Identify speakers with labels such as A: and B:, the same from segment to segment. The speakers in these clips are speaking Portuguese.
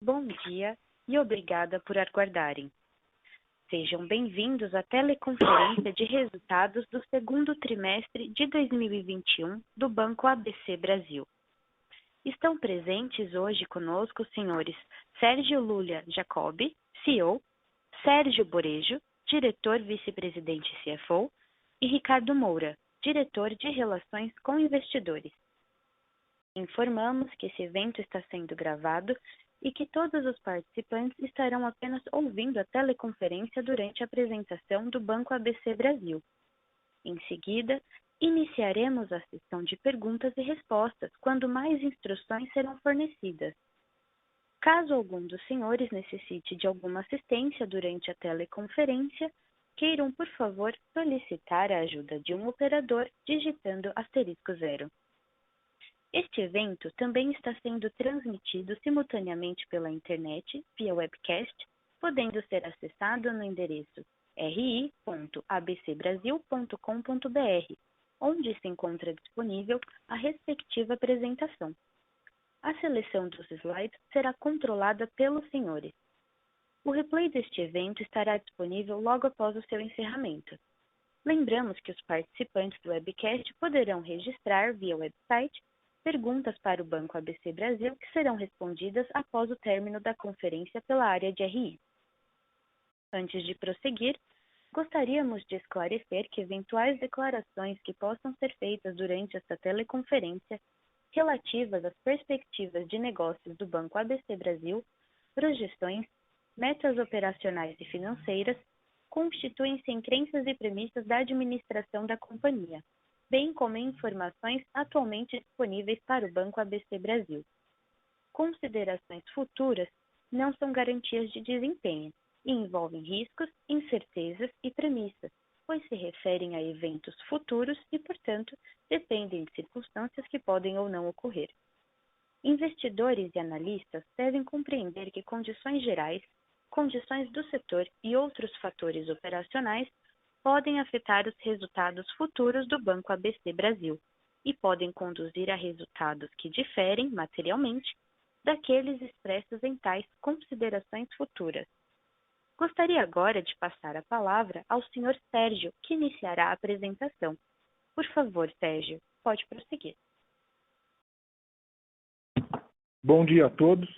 A: Bom dia e obrigada por aguardarem. Sejam bem-vindos à teleconferência de resultados do segundo trimestre de 2021 do Banco ABC Brasil. Estão presentes hoje conosco os senhores Sérgio Lulia Jacobi, CEO, Sérgio Borejo, diretor vice-presidente e CFO, e Ricardo Moura, diretor de Relações com Investidores. Informamos que esse evento está sendo gravado e que todos os participantes estarão apenas ouvindo a teleconferência durante a apresentação do Banco ABC Brasil. Em seguida, iniciaremos a sessão de perguntas e respostas, quando mais instruções serão fornecidas. Caso algum dos senhores necessite de alguma assistência durante a teleconferência, queiram, por favor, solicitar a ajuda de um operador digitando *0. Este evento também está sendo transmitido simultaneamente pela internet, via webcast, podendo ser acessado no endereço ri.abcbrasil.com.br, onde se encontra disponível a respectiva apresentação. A seleção dos slides será controlada pelos senhores. O replay deste evento estará disponível logo após o seu encerramento. Lembramos que os participantes do webcast poderão registrar via website perguntas para o Banco ABC Brasil que serão respondidas após o término da conferência pela área de RI. Antes de prosseguir, gostaríamos de esclarecer que eventuais declarações que possam ser feitas durante esta teleconferência relativas às perspectivas de negócios do Banco ABC Brasil, projeções, metas operacionais e financeiras, constituem-se em crenças e premissas da administração da companhia, bem como em informações atualmente disponíveis para o Banco ABC Brasil. Considerações futuras não são garantias de desempenho e envolvem riscos, incertezas e premissas, pois se referem a eventos futuros e, portanto, dependem de circunstâncias que podem ou não ocorrer. Investidores e analistas devem compreender que condições gerais, condições do setor e outros fatores operacionais podem afetar os resultados futuros do Banco ABC Brasil e podem conduzir a resultados que diferem materialmente daqueles expressos em tais considerações futuras. Gostaria agora de passar a palavra ao Sr. Sérgio, que iniciará a apresentação. Por favor, Sérgio, pode prosseguir.
B: Bom dia a todos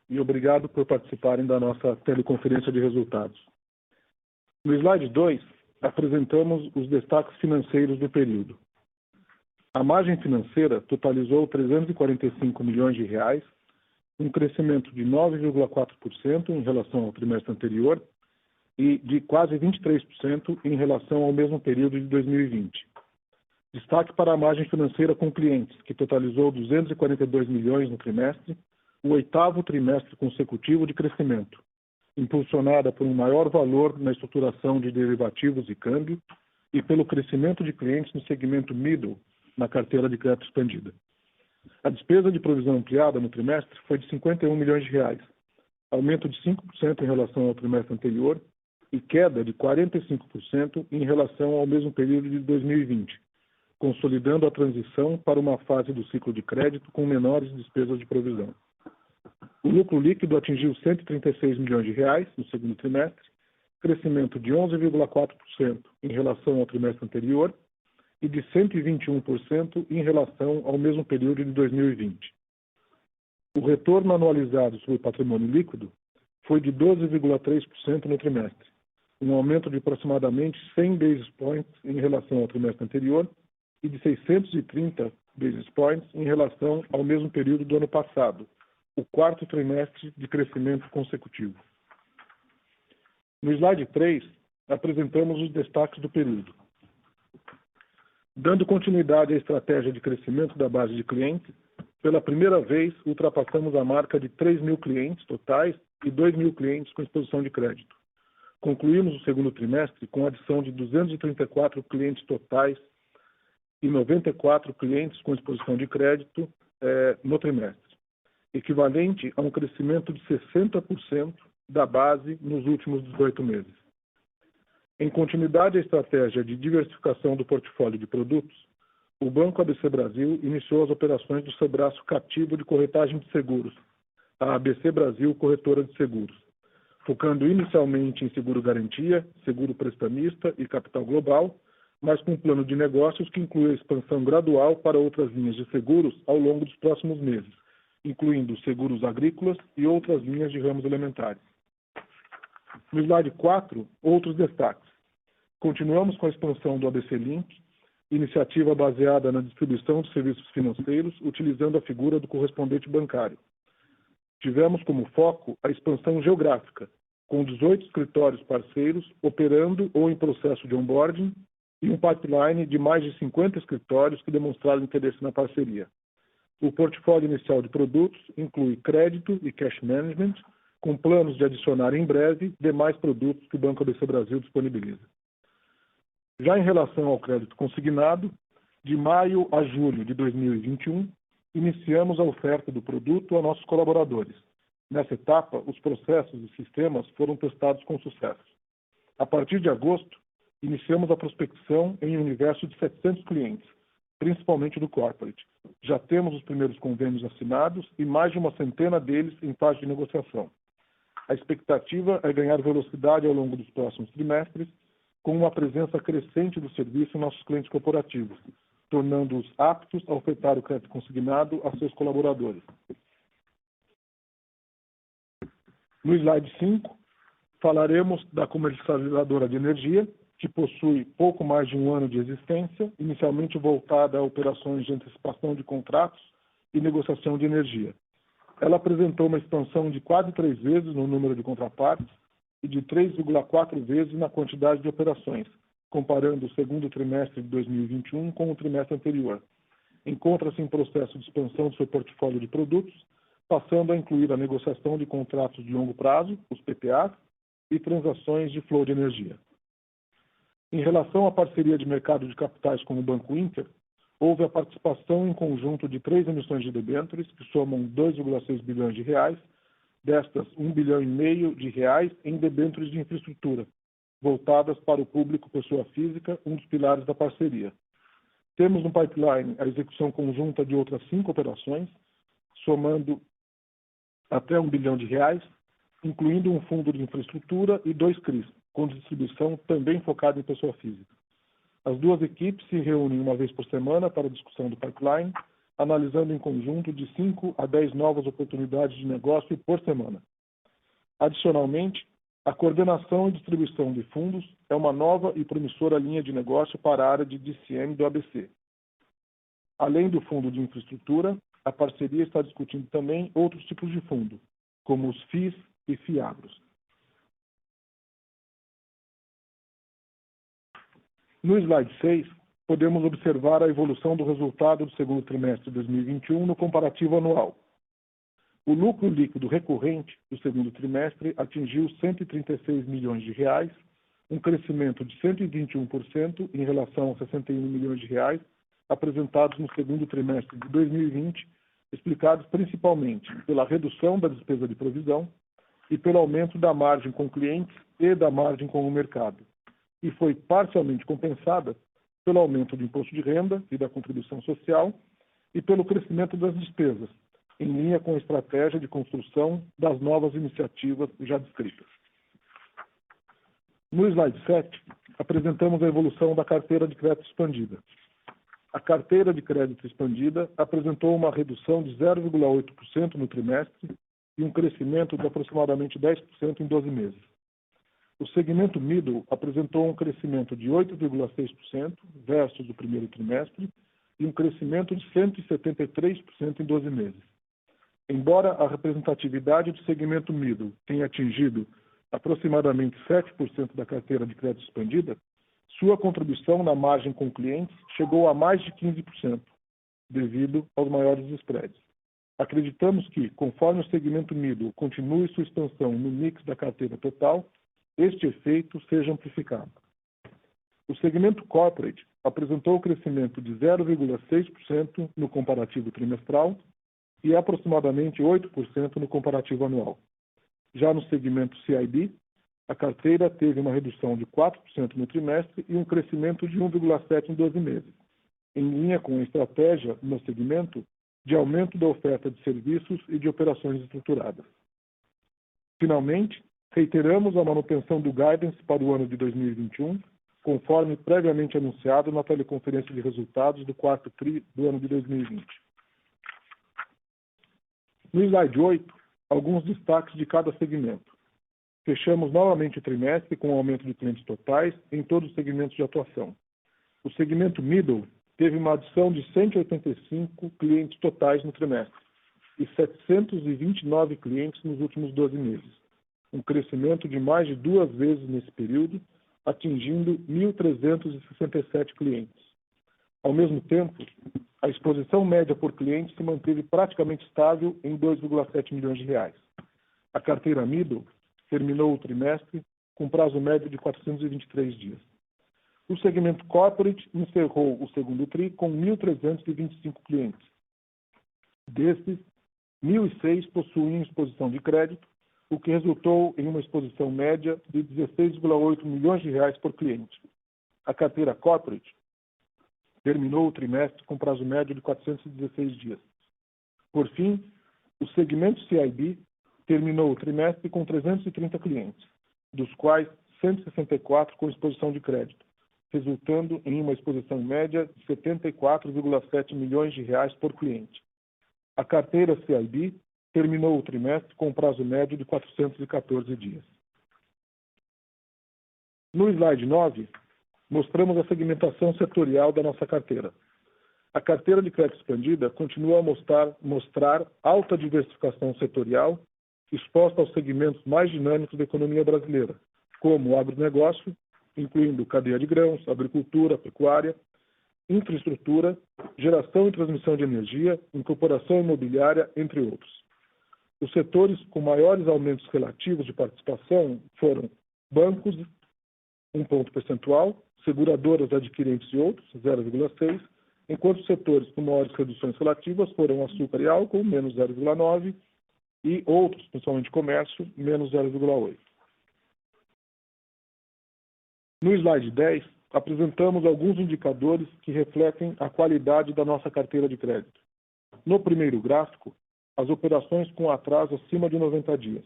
B: e obrigado por participarem da nossa teleconferência de resultados. No slide 2, apresentamos os destaques financeiros do período. A margem financeira totalizou 345 milhões de reais, um crescimento de 9,4% em relação ao trimestre anterior e de quase 23% em relação ao mesmo período de 2020. Destaque para a margem financeira com clientes, que totalizou 242 milhões no trimestre, o 8º trimestre consecutivo de crescimento, impulsionada por um maior valor na estruturação de derivativos e câmbio e pelo crescimento de clientes no segmento middle na carteira de crédito expandida. A despesa de provisão ampliada no trimestre foi de 51 milhões de reais, aumento de 5% em relação ao trimestre anterior e queda de 45% em relação ao mesmo período de 2020, consolidando a transição para uma fase do ciclo de crédito com menores despesas de provisão. O lucro líquido atingiu 136 milhões de reais no segundo trimestre, crescimento de 11,4% em relação ao trimestre anterior e de 121% em relação ao mesmo período de 2020. O retorno anualizado sobre o patrimônio líquido foi de 12,3% no trimestre, um aumento de aproximadamente 100 basis points em relação ao trimestre anterior e de 630 basis points em relação ao mesmo período do ano passado, o 4º trimestre de crescimento consecutivo. No slide 3, apresentamos os destaques do período. Dando continuidade à estratégia de crescimento da base de clientes, pela primeira vez ultrapassamos a marca de 3 mil clientes totais e 2 mil clientes com exposição de crédito. Concluímos o segundo trimestre com a adição de 234 clientes totais e 94 clientes com exposição de crédito no trimestre, equivalente a um crescimento de 60% da base nos últimos 18 meses. Em continuidade à estratégia de diversificação do portfólio de produtos, o Banco ABC Brasil iniciou as operações do seu braço cativo de corretagem de seguros, a ABC Brasil Corretora de Seguros, focando inicialmente em seguro-garantia, seguro prestamista e capital global, mas com um plano de negócios que inclui a expansão gradual para outras linhas de seguros ao longo dos próximos meses, incluindo seguros agrícolas e outras linhas de ramos elementares. No slide 4, outros destaques. Continuamos com a expansão do ABC Link, iniciativa baseada na distribuição de serviços financeiros, utilizando a figura do correspondente bancário. Tivemos como foco a expansão geográfica, com 18 escritórios parceiros operando ou em processo de onboarding e um pipeline de mais de 50 escritórios que demonstraram interesse na parceria. O portfólio inicial de produtos inclui crédito e cash management, com planos de adicionar em breve demais produtos que o Banco ABC Brasil disponibiliza. Já em relação ao crédito consignado, de maio a julho de 2021, iniciamos a oferta do produto a nossos colaboradores. Nessa etapa, os processos e sistemas foram testados com sucesso. A partir de agosto, iniciamos a prospecção em um universo de 700 clientes, principalmente do corporate. Já temos os primeiros convênios assinados e mais de uma centena deles em fase de negociação. A expectativa é ganhar velocidade ao longo dos próximos trimestres, com uma presença crescente do serviço em nossos clientes corporativos, tornando-os aptos a ofertar o crédito consignado a seus colaboradores. No slide 5, falaremos da comercializadora de energia, que possui pouco mais de um ano de existência, inicialmente voltada a operações de antecipação de contratos e negociação de energia. Ela apresentou uma expansão de quase 3 vezes no número de contrapartes e de 3,4 vezes na quantidade de operações, comparando o segundo trimestre de 2021 com o trimestre anterior. Encontra-se em processo de expansão do seu portfólio de produtos, passando a incluir a negociação de contratos de longo prazo, os PPAs, e transações de flow de energia. Em relação à parceria de mercado de capitais com o Banco Inter, houve a participação em conjunto de 3 emissões de debêntures, que somam 2,6 bilhões de reais, destas 1,5 bilhão de reais em debêntures de infraestrutura, voltadas para o público pessoa física, um dos pilares da parceria. Temos no pipeline a execução conjunta de outras 5 operações, somando até 1 bilhão de reais, incluindo um fundo de infraestrutura e 2 CRIs, com distribuição também focada em pessoa física. As duas equipes se reúnem uma vez por semana para a discussão do pipeline, analisando em conjunto de 5 a 10 novas oportunidades de negócio por semana. Adicionalmente, a coordenação e distribuição de fundos é uma nova e promissora linha de negócio para a área de DCM do ABC. Além do fundo de infraestrutura, a parceria está discutindo também outros tipos de fundo, como os FIIs e FIAGROS. No slide 6, podemos observar a evolução do resultado do segundo trimestre de 2021 no comparativo anual. O lucro líquido recorrente do segundo trimestre atingiu 136 milhões de reais, um crescimento de 121% em relação a 61 milhões de reais apresentados no segundo trimestre de 2020, explicados principalmente pela redução da despesa de provisão e pelo aumento da margem com clientes e da margem com o mercado, e foi parcialmente compensada pelo aumento do imposto de renda e da contribuição social e pelo crescimento das despesas, em linha com a estratégia de construção das novas iniciativas já descritas. No slide 7, apresentamos a evolução da carteira de crédito expandida. A carteira de crédito expandida apresentou uma redução de 0,8% no trimestre e um crescimento de aproximadamente 10% em 12 meses. O segmento middle apresentou um crescimento de 8,6% versus o primeiro trimestre e um crescimento de 173% em 12 meses. Embora a representatividade do segmento middle tenha atingido aproximadamente 7% da carteira de crédito expandida, sua contribuição na margem com clientes chegou a mais de 15%, devido aos maiores spreads. Acreditamos que, conforme o segmento middle continue sua expansão no mix da carteira total, este efeito seja amplificado. O segmento corporate apresentou crescimento de 0,6% no comparativo trimestral e aproximadamente 8% no comparativo anual. Já no segmento CIB, a carteira teve uma redução de 4% no trimestre e um crescimento de 1,7% em 12 meses. Em linha com a estratégia no segmento de aumento da oferta de serviços e de operações estruturadas. Finalmente, reiteramos a manutenção do guidance para o ano de 2021, conforme previamente anunciado na teleconferência de resultados do quarto TRI do ano de 2020. No slide 8, alguns destaques de cada segmento. Fechamos novamente o trimestre com um aumento de clientes totais em todos os segmentos de atuação. O segmento Middle teve uma adição de 185 clientes totais no trimestre e 729 clientes nos últimos 12 meses, um crescimento de mais de 2 vezes nesse período, atingindo 1.367 clientes. Ao mesmo tempo, a exposição média por cliente se manteve praticamente estável em 2,7 milhões de reais. A carteira Middle terminou o trimestre com prazo médio de 423 dias. O segmento Corporate encerrou o segundo TRI com 1.325 clientes. Desses, 1.006 possuem exposição de crédito, o que resultou em uma exposição média de 16,8 milhões de reais por cliente. A carteira Corporate terminou o trimestre com prazo médio de 416 dias. Por fim, o segmento CIB terminou o trimestre com 330 clientes, dos quais 164 com exposição de crédito, resultando em uma exposição média de 74,7 milhões de reais por cliente. A carteira CIB terminou o trimestre com prazo médio de 414 dias. No slide 9, mostramos a segmentação setorial da nossa carteira. A carteira de crédito expandida continua a mostrar alta diversificação setorial, exposta aos segmentos mais dinâmicos da economia brasileira, como o agronegócio, incluindo cadeia de grãos, agricultura, pecuária, infraestrutura, geração e transmissão de energia, incorporação imobiliária, entre outros. Os setores com maiores aumentos relativos de participação foram bancos, 1 ponto percentual, seguradoras, adquirentes e outros, 0,6%, enquanto os setores com maiores reduções relativas foram açúcar e álcool, menos 0,9%, e outros, principalmente comércio, menos 0,8%. No slide 10, apresentamos alguns indicadores que refletem a qualidade da nossa carteira de crédito. No primeiro gráfico, as operações com atraso acima de 90 dias.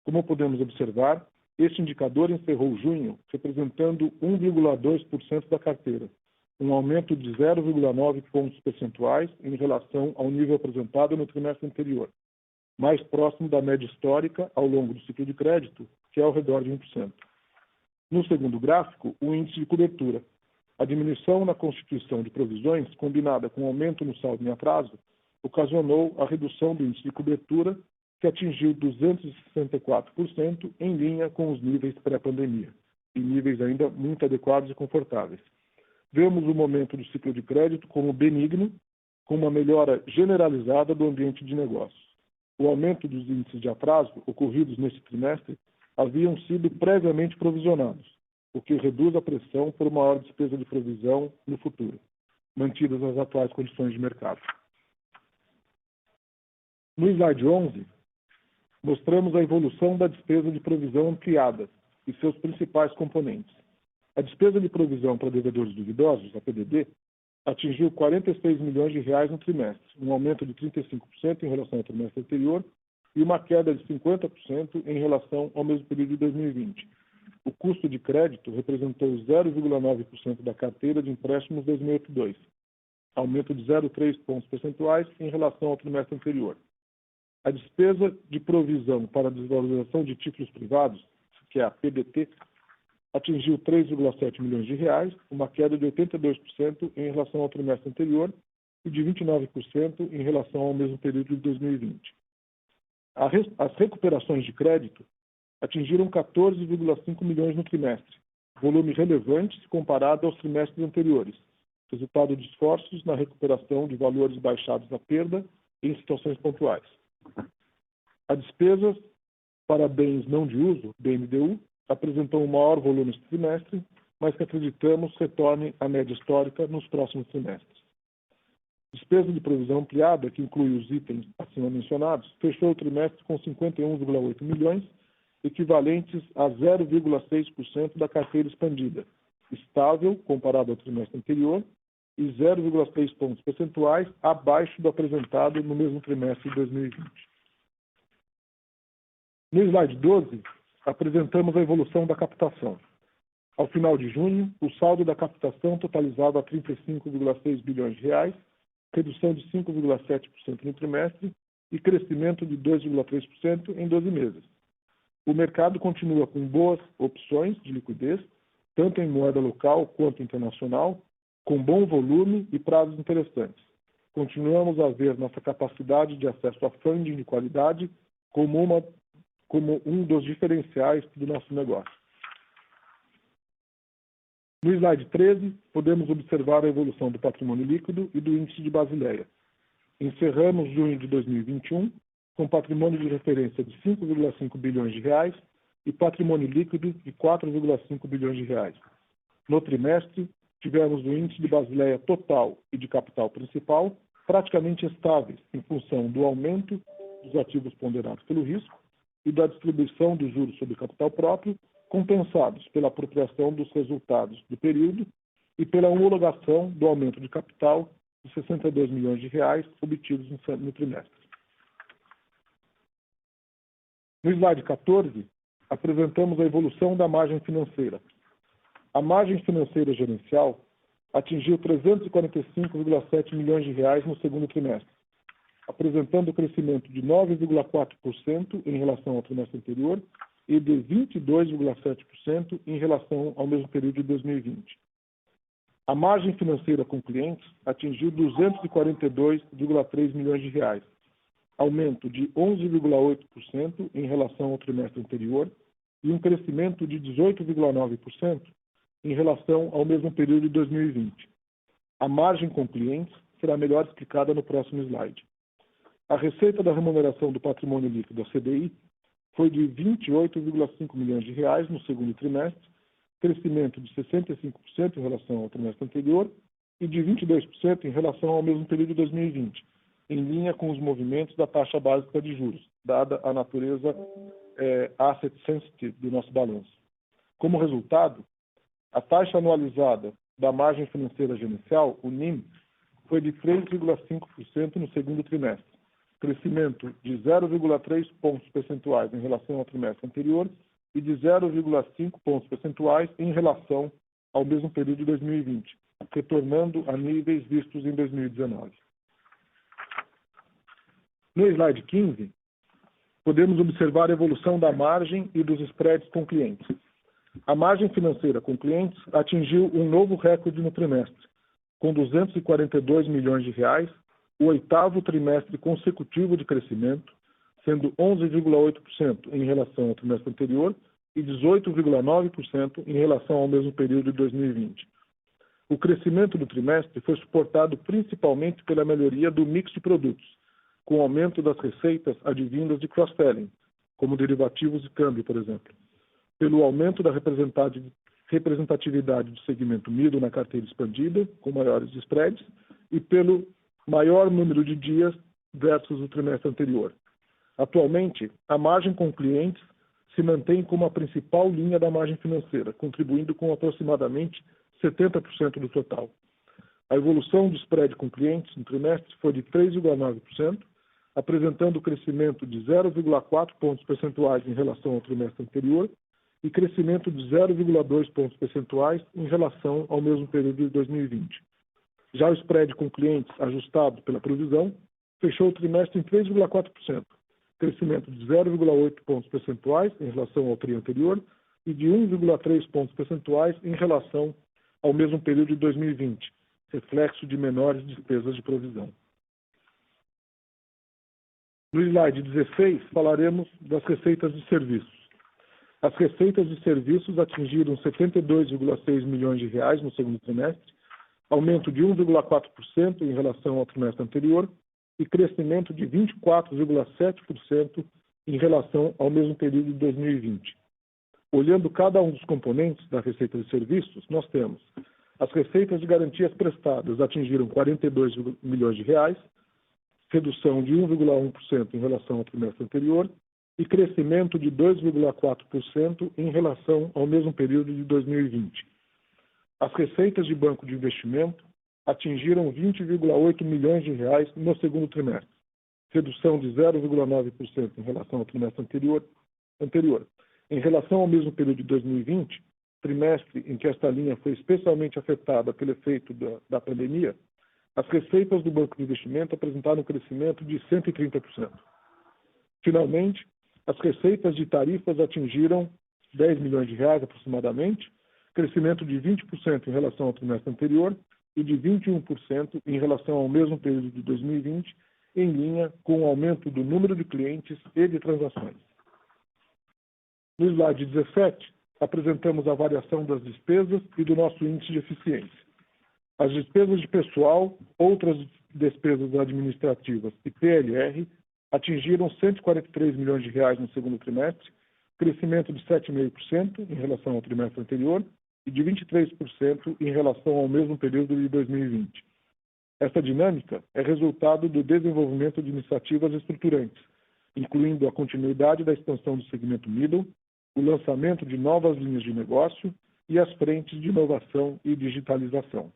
B: Como podemos observar, este indicador encerrou junho representando 1,2% da carteira, um aumento de 0,9 pontos percentuais em relação ao nível apresentado no trimestre anterior, mais próximo da média histórica ao longo do ciclo de crédito, que é ao redor de 1%. No segundo gráfico, o índice de cobertura. A diminuição na constituição de provisões, combinada com o aumento no saldo em atraso, ocasionou a redução do índice de cobertura, que atingiu 264%, em linha com os níveis pré-pandemia, e níveis ainda muito adequados e confortáveis. Vemos o momento do ciclo de crédito como benigno, com uma melhora generalizada do ambiente de negócios. O aumento dos índices de atraso ocorridos neste trimestre haviam sido previamente provisionados, o que reduz a pressão por maior despesa de provisão no futuro, mantidas as atuais condições de mercado. No slide 11, mostramos a evolução da despesa de provisão ampliada e seus principais componentes. A despesa de provisão para devedores duvidosos, a PDD, atingiu 46 milhões de reais no trimestre, um aumento de 35% em relação ao trimestre anterior e uma queda de 50% em relação ao mesmo período de 2020. O custo de crédito representou 0,9% da carteira de empréstimos 2082, aumento de 0,3 pontos percentuais em relação ao trimestre anterior. A despesa de provisão para a desvalorização de títulos privados, que é a PDT, atingiu 3,7 milhões de reais, uma queda de 82% em relação ao trimestre anterior e de 29% em relação ao mesmo período de 2020. As recuperações de crédito atingiram 14,5 milhões no trimestre, volume relevante se comparado aos trimestres anteriores, resultado de esforços na recuperação de valores baixados à perda em situações pontuais. A despesa para bens não de uso, BNDU, apresentou um maior volume este trimestre, mas que acreditamos retorne à média histórica nos próximos trimestres. Despesa de provisão ampliada, que inclui os itens acima mencionados, fechou o trimestre com 51,8 milhões, equivalentes a 0,6% da carteira expandida, estável comparado ao trimestre anterior e 0,3 pontos percentuais abaixo do apresentado no mesmo trimestre de 2020. No slide 12, apresentamos a evolução da captação. Ao final de junho, o saldo da captação totalizava 35,6 bilhões de reais, redução de 5,7% no trimestre e crescimento de 2,3% em 12 meses. O mercado continua com boas opções de liquidez, tanto em moeda local quanto internacional, com bom volume e prazos interessantes. Continuamos a ver nossa capacidade de acesso a funding de qualidade como um dos diferenciais do nosso negócio. No slide 13, podemos observar a evolução do patrimônio líquido e do índice de Basileia. Encerramos junho de 2021 com patrimônio de referência de 5,5 bilhões de reais e patrimônio líquido de 4,5 bilhões de reais. No trimestre, tivemos o índice de Basileia total e de capital principal praticamente estáveis em função do aumento dos ativos ponderados pelo risco e da distribuição dos juros sobre capital próprio, compensados pela apropriação dos resultados do período e pela homologação do aumento de capital de 62 milhões de reais obtidos no trimestre. No slide 14, apresentamos a evolução da margem financeira. A margem financeira gerencial atingiu 345,7 milhões de reais no segundo trimestre, apresentando crescimento de 9,4% em relação ao trimestre anterior e de 22,7% em relação ao mesmo período de 2020. A margem financeira com clientes atingiu 242,3 milhões de reais, aumento de 11,8% em relação ao trimestre anterior e um crescimento de 18,9% em relação ao mesmo período de 2020. A margem com clientes será melhor explicada no próximo slide. A receita da remuneração do patrimônio líquido, a CDI, foi de 28,5 milhões de reais no segundo trimestre, crescimento de 65% em relação ao trimestre anterior e de 22% em relação ao mesmo período de 2020, em linha com os movimentos da taxa básica de juros, dada a natureza asset sensitive do nosso balanço. Como resultado, a taxa anualizada da margem financeira gerencial, o NIM, foi de 3,5% no segundo trimestre, crescimento de 0,3 pontos percentuais em relação ao trimestre anterior e de 0,5 pontos percentuais em relação ao mesmo período de 2020, retornando a níveis vistos em 2019. No slide 15, podemos observar a evolução da margem e dos spreads com clientes. A margem financeira com clientes atingiu um novo recorde no trimestre, com 242 milhões de reais, o oitavo trimestre consecutivo de crescimento, sendo 11,8% em relação ao trimestre anterior e 18,9% em relação ao mesmo período de 2020. O crescimento do trimestre foi suportado principalmente pela melhoria do mix de produtos, com o aumento das receitas advindas de cross-selling, como derivativos de câmbio, por exemplo, pelo aumento da representatividade do segmento middle na carteira expandida, com maiores spreads, e pelo maior número de dias versus o trimestre anterior. Atualmente, a margem com clientes se mantém como a principal linha da margem financeira, contribuindo com aproximadamente 70% do total. A evolução do spread com clientes no trimestre foi de 3,9%, apresentando crescimento de 0,4 pontos percentuais em relação ao trimestre anterior e crescimento de 0,2 pontos percentuais em relação ao mesmo período de 2020. Já o spread com clientes ajustado pela provisão fechou o trimestre em 3,4%, crescimento de 0,8 pontos percentuais em relação ao TRI anterior e de 1,3 pontos percentuais em relação ao mesmo período de 2020, reflexo de menores despesas de provisão. No slide 16, falaremos das receitas de serviços. As receitas de serviços atingiram 72,6 milhões de reais no segundo trimestre, aumento de 1,4% em relação ao trimestre anterior e crescimento de 24,7% em relação ao mesmo período de 2020. Olhando cada um dos componentes da receita de serviços, nós temos as receitas de garantias prestadas atingiram 42 milhões de reais, redução de 1,1% em relação ao trimestre anterior e crescimento de 2,4% em relação ao mesmo período de 2020. As receitas de banco de investimento atingiram 20,8 milhões de reais no segundo trimestre, redução de 0,9% em relação ao trimestre anterior. Em relação ao mesmo período de 2020, trimestre em que esta linha foi especialmente afetada pelo efeito da pandemia, as receitas do Banco de Investimento apresentaram um crescimento de 130%. Finalmente, as receitas de tarifas atingiram 10 milhões de reais aproximadamente, crescimento de 20% em relação ao trimestre anterior e de 21% em relação ao mesmo período de 2020, em linha com o aumento do número de clientes e de transações. No slide 17, apresentamos a variação das despesas e do nosso índice de eficiência. As despesas de pessoal, outras despesas administrativas e PLR atingiram 143 milhões de reais no segundo trimestre, crescimento de 7,5% em relação ao trimestre anterior e de 23% em relação ao mesmo período de 2020. Esta dinâmica é resultado do desenvolvimento de iniciativas estruturantes, incluindo a continuidade da expansão do segmento middle, o lançamento de novas linhas de negócio e as frentes de inovação e digitalização.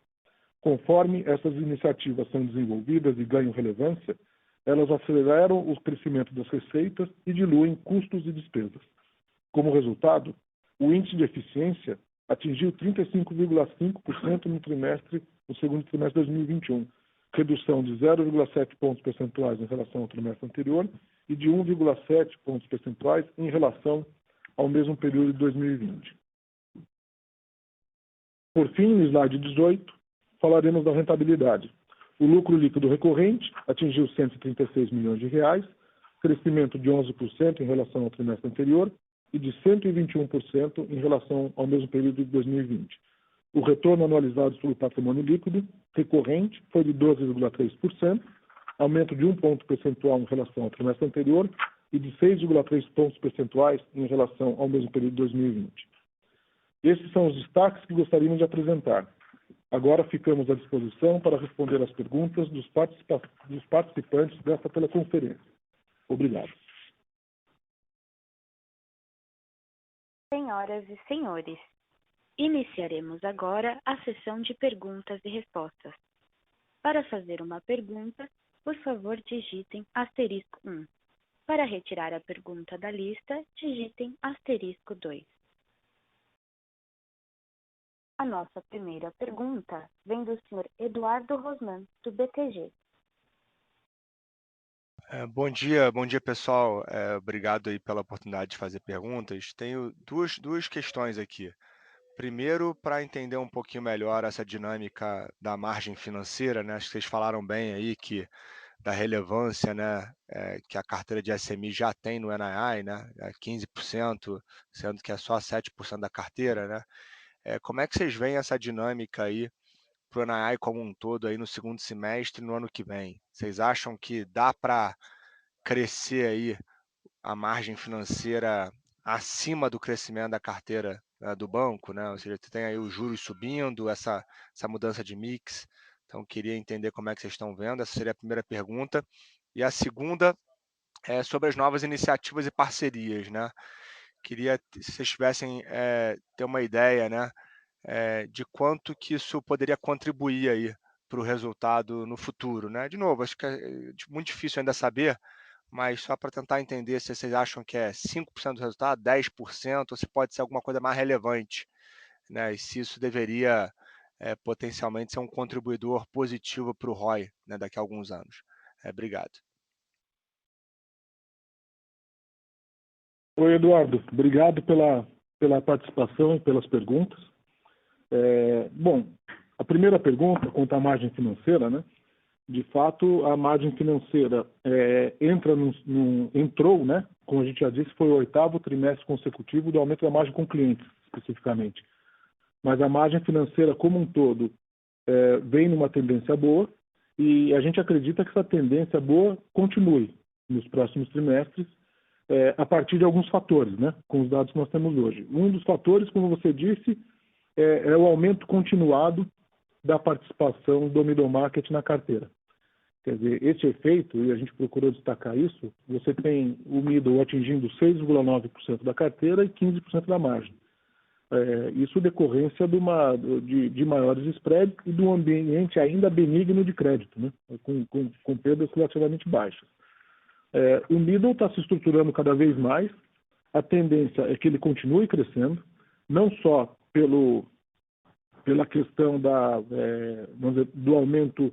B: Conforme essas iniciativas são desenvolvidas e ganham relevância, elas aceleram o crescimento das receitas e diluem custos e despesas. Como resultado, o índice de eficiência atingiu 35,5% no segundo trimestre de 2021, redução de 0,7 pontos percentuais em relação ao trimestre anterior e de 1,7 pontos percentuais em relação ao mesmo período de 2020. Por fim, no slide 18, falaremos da rentabilidade. O lucro líquido recorrente atingiu 136 milhões de reais, crescimento de 11% em relação ao trimestre anterior e de 121% em relação ao mesmo período de 2020. O retorno anualizado sobre o patrimônio líquido recorrente foi de 12,3%, aumento de 1 ponto percentual em relação ao trimestre anterior e de 6,3 pontos percentuais em relação ao mesmo período de 2020. Esses são os destaques que gostaríamos de apresentar. Agora ficamos à disposição para responder às perguntas dos participantes desta teleconferência. Obrigado.
A: Senhoras e senhores, iniciaremos agora a sessão de perguntas e respostas. Para fazer uma pergunta, por favor, digitem *1. Para retirar a pergunta da lista, digitem *2. A nossa primeira pergunta vem do senhor Eduardo Rosman, do BTG.
C: Bom dia pessoal. Obrigado aí pela oportunidade de fazer perguntas. Tenho duas questões aqui. Primeiro, para entender um pouquinho melhor essa dinâmica da margem financeira, né? Acho que vocês falaram bem aí da relevância, né, que a carteira de SMI já tem no NII, né, 15%, sendo que é só 7% da carteira, né? Como é que vocês veem essa dinâmica aí para o NII como um todo aí no segundo semestre e no ano que vem? Vocês acham que dá para crescer aí a margem financeira acima do crescimento da carteira, né, do banco, né? Ou seja, você tem aí os juros subindo, essa mudança de mix. Então, queria entender como é que vocês estão vendo. Essa seria a primeira pergunta. E a segunda é sobre as novas iniciativas e parcerias, né? Queria, se vocês tivessem ter uma ideia, né, de quanto que isso poderia contribuir aí para o resultado no futuro, né? De novo, acho que é muito difícil ainda saber, mas só para tentar entender se vocês acham que é 5% do resultado, 10%, ou se pode ser alguma coisa mais relevante, né? E se isso deveria potencialmente ser um contribuidor positivo para o ROI, né, daqui a alguns anos. Obrigado.
B: Oi, Eduardo. Obrigado pela participação e pelas perguntas. Bom, a primeira pergunta, quanto à margem financeira, né? De fato, a margem financeira entrou, né? Como a gente já disse, foi o 8º trimestre consecutivo do aumento da margem com clientes, especificamente. Mas a margem financeira como um todo vem numa tendência boa e a gente acredita que essa tendência boa continue nos próximos trimestres a partir de alguns fatores, né? Com os dados que nós temos hoje. Um dos fatores, como você disse, é o aumento continuado da participação do middle market na carteira. Quer dizer, esse efeito, e a gente procurou destacar isso, você tem o middle atingindo 6,9% da carteira e 15% da margem. Isso decorrência de maiores spreads e de um ambiente ainda benigno de crédito, né? Com perdas relativamente baixas. O middle está se estruturando cada vez mais. A tendência é que ele continue crescendo, não só pela questão do aumento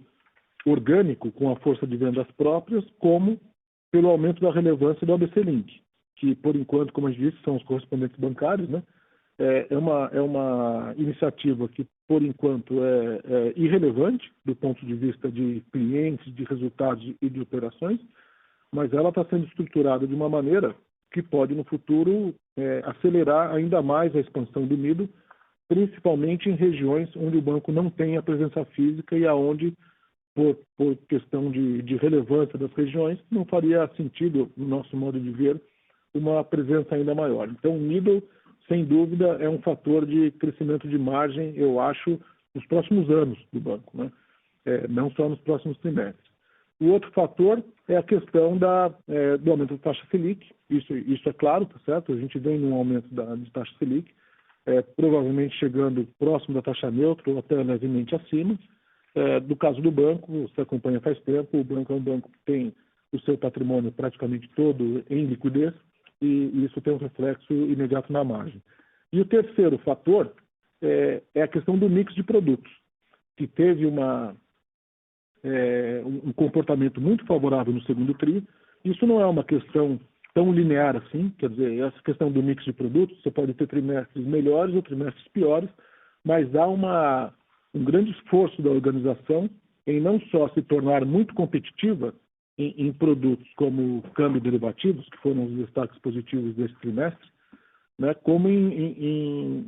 B: orgânico com a força de vendas próprias, como pelo aumento da relevância do ABC Link, que, por enquanto, como eu disse, são os correspondentes bancários, né? É uma iniciativa que, por enquanto, é irrelevante do ponto de vista de clientes, de resultados e de operações, mas ela está sendo estruturada de uma maneira que pode, no futuro, acelerar ainda mais a expansão do middle, principalmente em regiões onde o banco não tem a presença física e aonde, por questão de relevância das regiões, não faria sentido, no nosso modo de ver, uma presença ainda maior. Então, o middle, sem dúvida, é um fator de crescimento de margem, eu acho, nos próximos anos do banco, né? Não só nos próximos trimestres. O outro fator é a questão do aumento da taxa Selic. Isso é claro, tá certo? A gente vem num aumento de taxa Selic, provavelmente chegando próximo da taxa neutra ou até levemente acima. Do caso do banco, você acompanha faz tempo, o banco é um banco que tem o seu patrimônio praticamente todo em liquidez, e isso tem um reflexo imediato na margem. E o terceiro fator é a questão do mix de produtos, que teve um comportamento muito favorável no segundo TRI. Isso não é uma questão tão linear assim, quer dizer, essa questão do mix de produtos, você pode ter trimestres melhores ou trimestres piores, mas há um grande esforço da organização em não só se tornar muito competitiva em produtos como câmbio e derivativos, que foram os destaques positivos desse trimestre, né, como em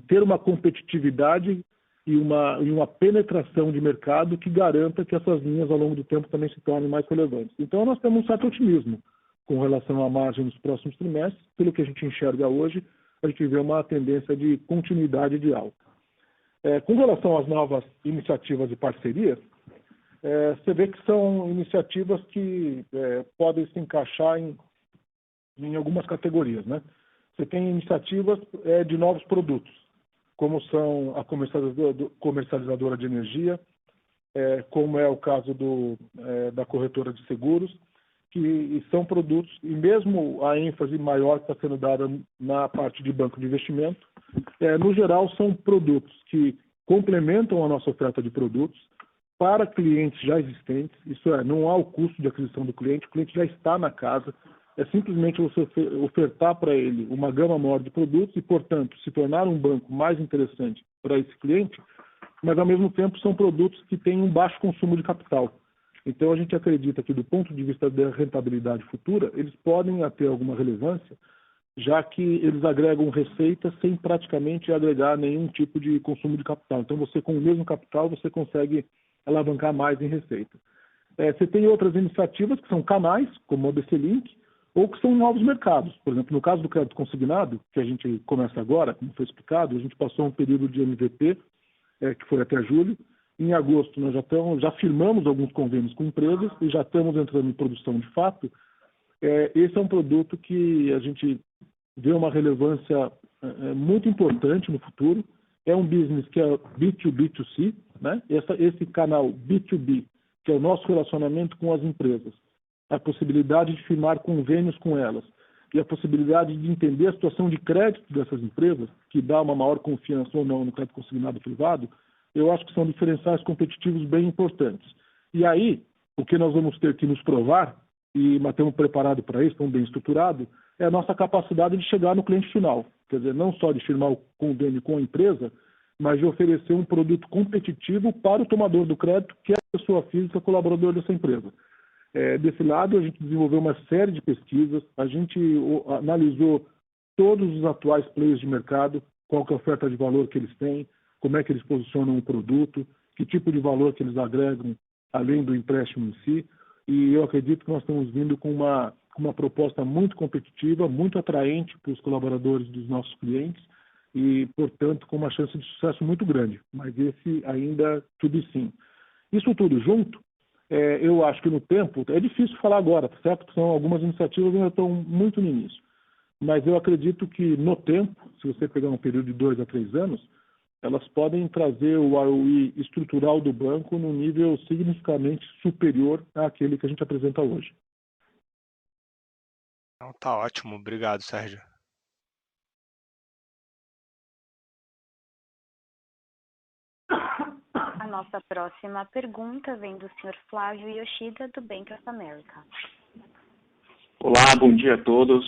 B: ter uma competitividade e uma penetração de mercado que garanta que essas linhas, ao longo do tempo, também se tornem mais relevantes. Então, nós temos um certo otimismo com relação à margem nos próximos trimestres. Pelo que a gente enxerga hoje, a gente vê uma tendência de continuidade de alta. Com relação às novas iniciativas e parcerias, você vê que são iniciativas que podem se encaixar em algumas categorias, né? Você tem iniciativas de novos produtos, como são a comercializadora de energia, como é o caso da corretora de seguros, que são produtos, e mesmo a ênfase maior que está sendo dada na parte de banco de investimento, no geral são produtos que complementam a nossa oferta de produtos para clientes já existentes, isso é, não há o custo de aquisição do cliente, o cliente já está na casa, é simplesmente você ofertar para ele uma gama maior de produtos e, portanto, se tornar um banco mais interessante para esse cliente, mas, ao mesmo tempo, são produtos que têm um baixo consumo de capital. Então, a gente acredita que, do ponto de vista da rentabilidade futura, eles podem ter alguma relevância, já que eles agregam receita sem praticamente agregar nenhum tipo de consumo de capital. Então, você, com o mesmo capital, você consegue alavancar mais em receita. Você tem outras iniciativas que são canais, como o ABC Link, ou que são novos mercados. Por exemplo, no caso do crédito consignado, que a gente começa agora, como foi explicado, a gente passou um período de MVP, que foi até julho. Em agosto, nós já firmamos alguns convênios com empresas e já estamos entrando em produção de fato. Esse é um produto que a gente vê uma relevância muito importante no futuro. É um business que é B2B2C, né? Esse canal B2B, que é o nosso relacionamento com as empresas, a possibilidade de firmar convênios com elas e a possibilidade de entender a situação de crédito dessas empresas, que dá uma maior confiança ou não no crédito consignado privado, eu acho que são diferenciais competitivos bem importantes. E aí, o que nós vamos ter que nos provar, e estamos preparados para isso, estamos bem estruturados, é a nossa capacidade de chegar no cliente final. Quer dizer, não só de firmar o convênio com a empresa, mas de oferecer um produto competitivo para o tomador do crédito, que é a pessoa física colaborador dessa empresa. Desse lado, a gente desenvolveu uma série de pesquisas, a gente analisou todos os atuais players de mercado, qual que é a oferta de valor que eles têm, como é que eles posicionam o produto, que tipo de valor que eles agregam, além do empréstimo em si, e eu acredito que nós estamos vindo com uma proposta muito competitiva, muito atraente para os colaboradores dos nossos clientes e, portanto, com uma chance de sucesso muito grande. Mas esse ainda tudo e sim. Isso tudo junto, eu acho que no tempo, é difícil falar agora, certo? Porque são algumas iniciativas que ainda estão muito no início. mas eu acredito que no tempo, se você pegar um período de 2 a 3 anos, elas podem trazer o ROE estrutural do banco num nível significativamente superior àquele que a gente apresenta hoje.
C: Então, tá ótimo. Obrigado, Sérgio.
A: A nossa próxima pergunta vem do Sr. Flávio Yoshida, do Bank of America.
D: Olá, bom dia a todos.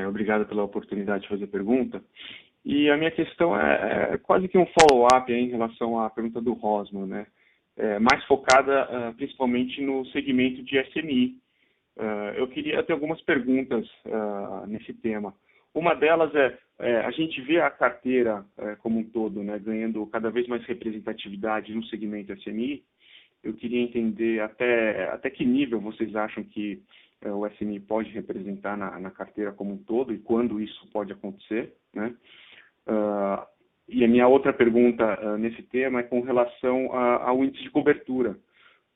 D: Obrigado pela oportunidade de fazer pergunta. E a minha questão é quase que um follow-up em relação à pergunta do Rosman, né? Mais focada principalmente no segmento de SMI. Eu queria ter algumas perguntas nesse tema. Uma delas a gente vê a carteira como um todo, né, ganhando cada vez mais representatividade no segmento SMI. Eu queria entender até que nível vocês acham que o SMI pode representar na carteira como um todo e quando isso pode acontecer, né? E a minha outra pergunta nesse tema é com relação ao índice de cobertura,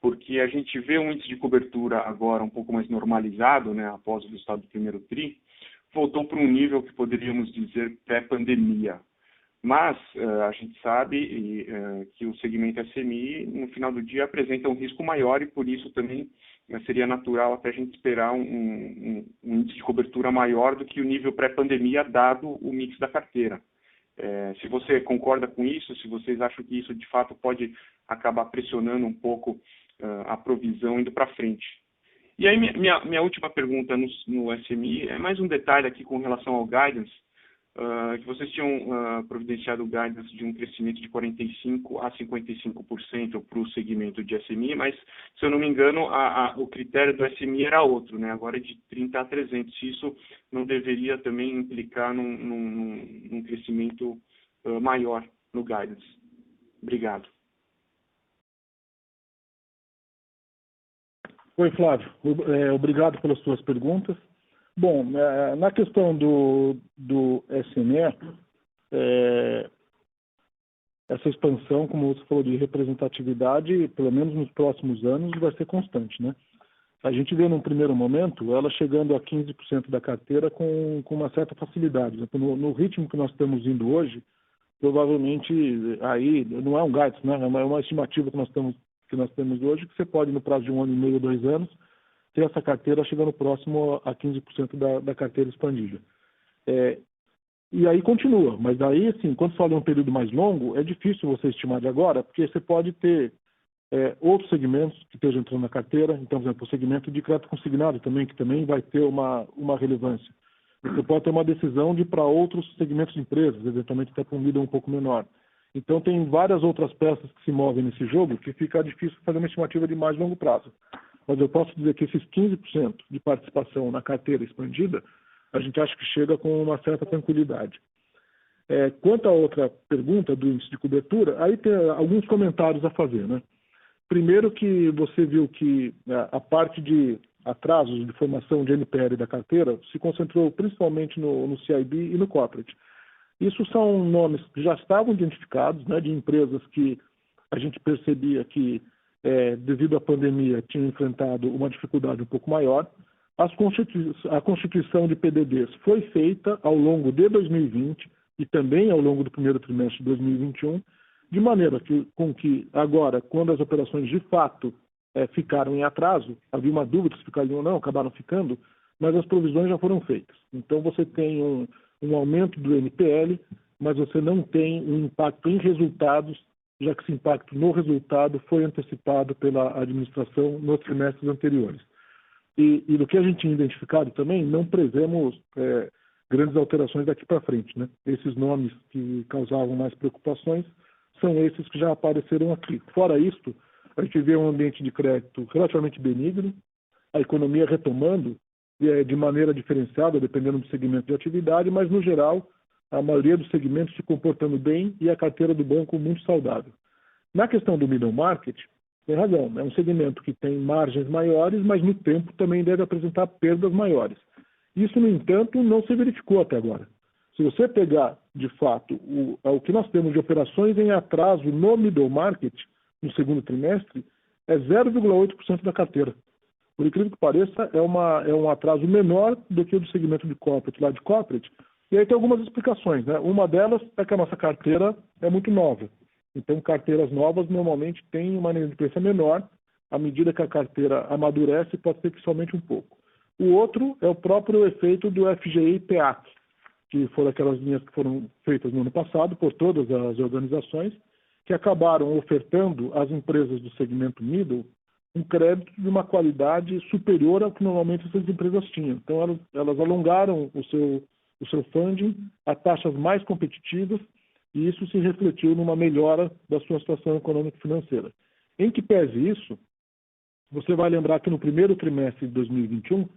D: porque a gente vê um índice de cobertura agora um pouco mais normalizado, né, após o resultado do primeiro TRI, voltou para um nível que poderíamos dizer pré-pandemia. Mas a gente sabe que o segmento SMI, no final do dia, apresenta um risco maior e, por isso, também seria natural até a gente esperar um índice de cobertura maior do que o nível pré-pandemia, dado o mix da carteira. Se você concorda com isso, se vocês acham que isso, de fato, pode acabar pressionando um pouco a provisão indo para frente. E aí, minha última pergunta no SMI é mais um detalhe aqui com relação ao guidance, que vocês tinham providenciado o guidance de um crescimento de 45% a 55% para o segmento de SMI, mas, se eu não me engano, o critério do SMI era outro, né? Agora é de 30% a 300%. Se isso não deveria também implicar num crescimento maior no guidance. Obrigado.
B: Oi, Flávio. Obrigado pelas suas perguntas. Bom, na questão do SME, essa expansão, como você falou, de representatividade, pelo menos nos próximos anos, vai ser constante, né? A gente vê num primeiro momento ela chegando a 15% da carteira com uma certa facilidade. No ritmo que nós estamos indo hoje, provavelmente aí não é um guidance, né? É uma estimativa que nós temos hoje, que você pode, no prazo de 1 ano e meio, 2 anos, ter essa carteira chegando próximo a 15% da carteira expandida. E aí continua, mas daí, assim, quando você fala em um período mais longo, é difícil você estimar de agora, porque você pode ter outros segmentos que estejam entrando na carteira. Então, por exemplo, o segmento de crédito consignado também, que também vai ter uma relevância. Você pode ter uma decisão de ir para outros segmentos de empresas, eventualmente até para um nível um pouco menor. Então, tem várias outras peças que se movem nesse jogo que fica difícil fazer uma estimativa de mais longo prazo. Mas eu posso dizer que esses 15% de participação na carteira expandida, a gente acha que chega com uma certa tranquilidade. Quanto à outra pergunta do índice de cobertura, aí tem alguns comentários a fazer, né? Primeiro que você viu que a parte de atrasos de formação de NPL da carteira se concentrou principalmente no CIB e no corporate. Isso são nomes que já estavam identificados, né, de empresas que a gente percebia que, devido à pandemia, tinham enfrentado uma dificuldade um pouco maior. A constituição de PDDs foi feita ao longo de 2020 e também ao longo do primeiro trimestre de 2021, de maneira com que agora, quando as operações de fato ficaram em atraso, havia uma dúvida se ficariam ou não, acabaram ficando, mas as provisões já foram feitas. Então você tem um aumento do NPL, mas você não tem um impacto em resultados, já que esse impacto no resultado foi antecipado pela administração nos trimestres anteriores. E do que a gente tinha identificado também, não prevemos grandes alterações daqui para frente, né? Esses nomes que causavam mais preocupações são esses que já apareceram aqui. Fora isso, a gente vê um ambiente de crédito relativamente benigno, a economia retomando de maneira diferenciada, dependendo do segmento de atividade, mas, no geral, a maioria dos segmentos se comportando bem e a carteira do banco muito saudável. Na questão do middle market, tem razão, é um segmento que tem margens maiores, mas no tempo também deve apresentar perdas maiores. Isso, no entanto, não se verificou até agora. Se você pegar, de fato, o que nós temos de operações em atraso no middle market, no segundo trimestre, é 0,8% da carteira. Por incrível que pareça, é um atraso menor do que o do segmento de corporate, lá de corporate. E aí tem algumas explicações, né? Uma delas é que a nossa carteira é muito nova. Então, carteiras novas normalmente têm uma inadimplência menor. À medida que a carteira amadurece, pode ser que somente um pouco. O outro é o próprio efeito do FGI PEAC, que foram aquelas linhas que foram feitas no ano passado por todas as organizações, que acabaram ofertando às empresas do segmento middle um crédito de uma qualidade superior ao que normalmente essas empresas tinham. Então, elas alongaram o seu funding a taxas mais competitivas e isso se refletiu numa melhora da sua situação econômica e financeira. Em que pese isso, você vai lembrar que no primeiro trimestre de 2021,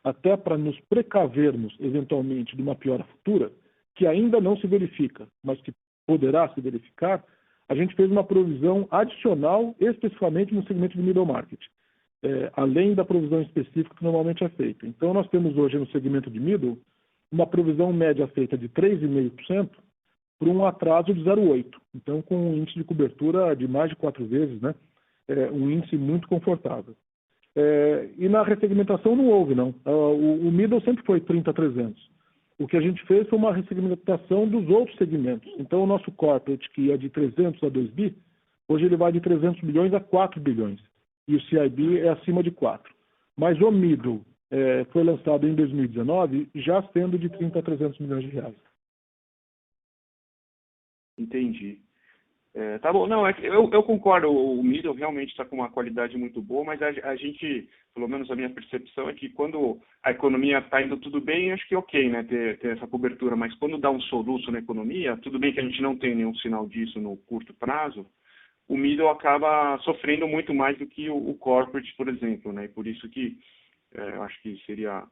B: até para nos precavermos eventualmente de uma piora futura, que ainda não se verifica, mas que poderá se verificar, a gente fez uma provisão adicional especificamente no segmento de middle market, além da provisão específica que normalmente é feita. Então, nós temos hoje no segmento de middle uma provisão média feita de 3,5% por um atraso de 0,8%. Então, com um índice de cobertura de mais de 4 vezes, né? Um índice muito confortável. E na ressegmentação não houve, não. O middle sempre foi 30,300. O que a gente fez foi uma ressegmentação dos outros segmentos. Então, o nosso corporate, que é de 300 a 2 bi, hoje ele vai de 300 bilhões a 4 bilhões. E o CIB é acima de 4. Mas o middle foi lançado em 2019, já sendo de 30 a 300 milhões de reais.
D: Entendi. Tá bom, não, eu concordo, o middle realmente está com uma qualidade muito boa, mas a gente, pelo menos a minha percepção é que quando a economia está indo tudo bem, acho que é ok, né, ter essa cobertura, mas quando dá um soluço na economia, tudo bem que a gente não tem nenhum sinal disso no curto prazo, o middle acaba sofrendo muito mais do que o corporate, por exemplo, né, e por isso que eu acho que seria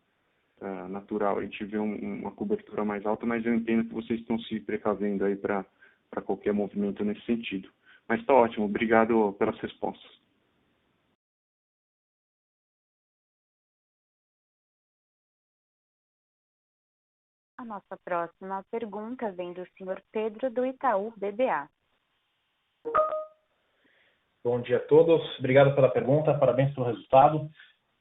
D: natural a gente ver uma cobertura mais alta, mas eu entendo que vocês estão se precavendo aí para qualquer movimento nesse sentido. Mas está ótimo, obrigado pelas respostas.
A: A nossa próxima pergunta vem do senhor Pedro, do Itaú BBA.
E: Bom dia a todos, obrigado pela pergunta, parabéns pelo resultado.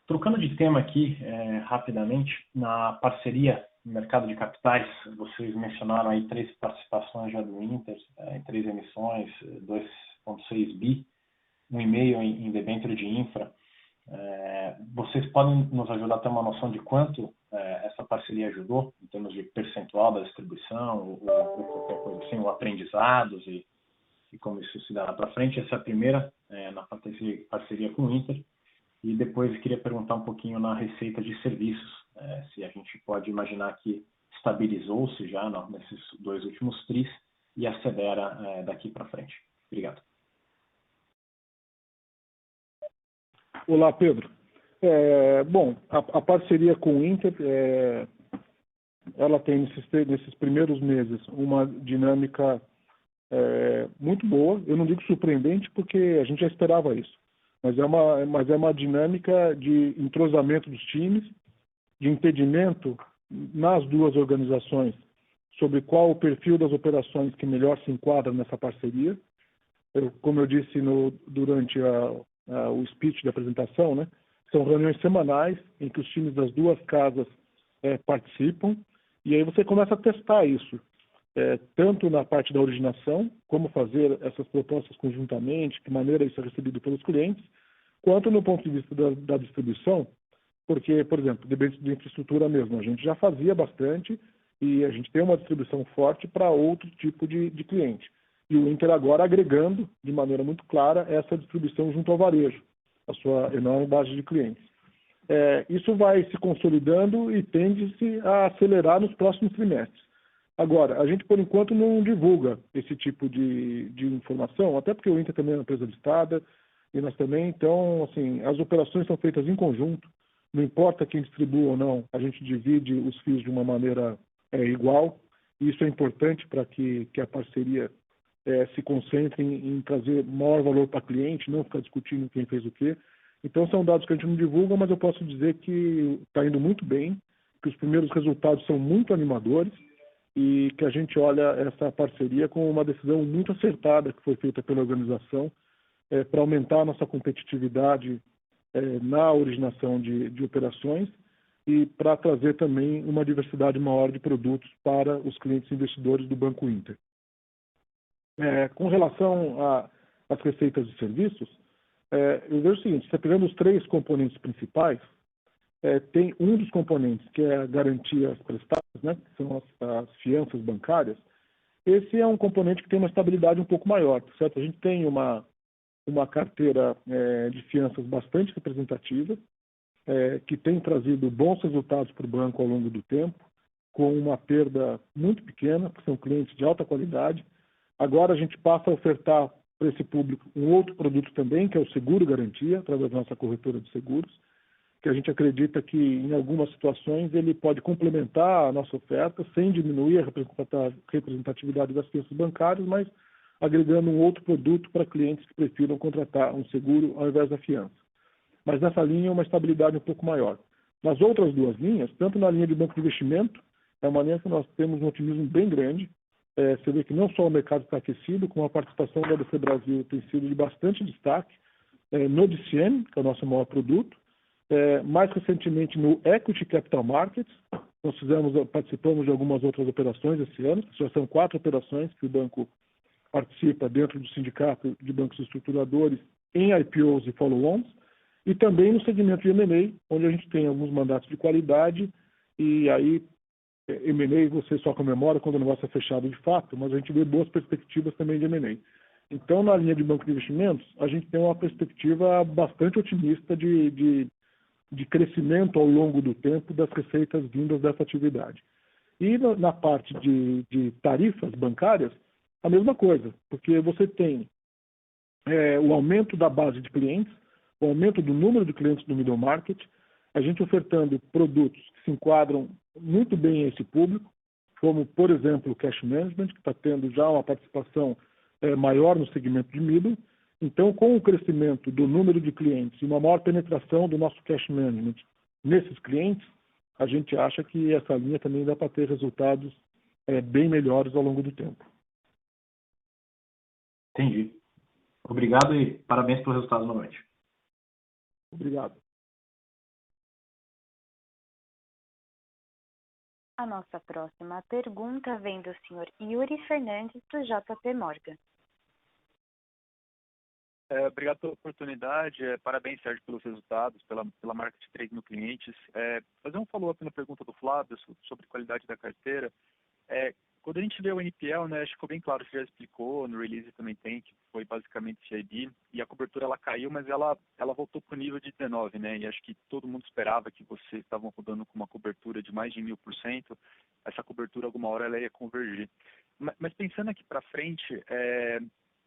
E: Trocando de tema aqui, rapidamente, na parceria no mercado de capitais, vocês mencionaram aí 3 participações já do Inter, em 3 emissões, 2,6 bi, 1,5 em debênture de infra. Vocês podem nos ajudar a ter uma noção de quanto essa parceria ajudou, em termos de percentual da distribuição, ou qualquer coisa assim, ou aprendizados e como isso se dá lá para frente? Essa é a primeira, na parceria com o Inter. E depois eu queria perguntar um pouquinho na receita de serviços, se a gente pode imaginar que estabilizou-se já nesses 2 últimos tris e acelera daqui para frente. Obrigado.
B: Olá, Pedro. Bom, a parceria com o Inter, ela tem nesses primeiros meses uma dinâmica muito boa. Eu não digo surpreendente porque a gente já esperava isso. Mas é uma dinâmica de entrosamento dos times, de entendimento nas 2 organizações sobre qual o perfil das operações que melhor se enquadra nessa parceria. Como eu disse durante o speech da apresentação, né, são reuniões semanais em que os times das 2 casas participam e aí você começa a testar isso, tanto na parte da originação, como fazer essas propostas conjuntamente, que maneira isso é recebido pelos clientes, quanto no ponto de vista da distribuição, porque, por exemplo, debêntures de infraestrutura mesmo, a gente já fazia bastante e a gente tem uma distribuição forte para outro tipo de cliente. E o Inter agora agregando de maneira muito clara essa distribuição junto ao varejo, a sua enorme base de clientes. Isso vai se consolidando e tende-se a acelerar nos próximos trimestres. Agora, a gente, por enquanto, não divulga esse tipo de informação, até porque o Inter também é uma empresa listada, e nós também, então, assim, as operações são feitas em conjunto, não importa quem distribua ou não, a gente divide os FIIs de uma maneira igual, e isso é importante para que a parceria se concentre em trazer maior valor para o cliente, não ficar discutindo quem fez o quê. Então, são dados que a gente não divulga, mas eu posso dizer que está indo muito bem, que os primeiros resultados são muito animadores, e que a gente olha essa parceria com uma decisão muito acertada que foi feita pela organização para aumentar a nossa competitividade na originação de operações e para trazer também uma diversidade maior de produtos para os clientes investidores do Banco Inter. Com relação às receitas de serviços, eu vejo o seguinte: você pegando os 3 componentes principais, tem um dos componentes que é a garantias prestadas, né, que são as fianças bancárias. Esse é um componente que tem uma estabilidade um pouco maior, certo? A gente tem uma carteira de fianças bastante representativa, que tem trazido bons resultados para o banco ao longo do tempo, com uma perda muito pequena, que são clientes de alta qualidade. Agora a gente passa a ofertar para esse público um outro produto também, que é o seguro garantia, através da nossa corretora de seguros, que a gente acredita que em algumas situações ele pode complementar a nossa oferta, sem diminuir a representatividade das fianças bancárias, mas agregando um outro produto para clientes que prefiram contratar um seguro ao invés da fiança. Mas nessa linha, uma estabilidade um pouco maior. Nas outras 2 linhas, tanto na linha de banco de investimento, é uma linha que nós temos um otimismo bem grande. Você vê que não só o mercado está aquecido, como a participação da ABC Brasil tem sido de bastante destaque no DCM, que é o nosso maior produto. Mais recentemente no Equity Capital Markets, nós participamos de algumas outras operações esse ano, já são 4 operações que o banco participa dentro do sindicato de bancos estruturadores em IPOs e follow-ons, e também no segmento de M&A, onde a gente tem alguns mandatos de qualidade, e aí M&A você só comemora quando o negócio é fechado de fato, mas a gente vê boas perspectivas também de M&A. Então, na linha de banco de investimentos, a gente tem uma perspectiva bastante otimista de crescimento ao longo do tempo das receitas vindas dessa atividade. E na parte de tarifas bancárias, a mesma coisa, porque você tem o aumento da base de clientes, o aumento do número de clientes do middle market, a gente ofertando produtos que se enquadram muito bem a esse público, como, por exemplo, o Cash Management, que está tendo já uma participação maior no segmento de middle. Então, com o crescimento do número de clientes e uma maior penetração do nosso Cash Management nesses clientes, a gente acha que essa linha também dá para ter resultados bem melhores ao longo do tempo.
E: Entendi. Obrigado e parabéns pelo resultado novamente.
B: Obrigado.
A: A nossa próxima pergunta vem do senhor Yuri Fernandes, do JP Morgan.
F: Obrigado pela oportunidade. Parabéns, Sérgio, pelos resultados, pela marca de 3 mil clientes. Fazer um follow-up na pergunta do Flávio sobre qualidade da carteira. Quando a gente vê o NPL, né, acho que ficou bem claro, você já explicou, no release também tem, que foi basicamente CIB, e a cobertura ela caiu, mas ela voltou para o nível de 19, né? E acho que todo mundo esperava que vocês estavam rodando com uma cobertura de mais de 1000%, essa cobertura alguma hora ela ia convergir. Mas pensando aqui para frente,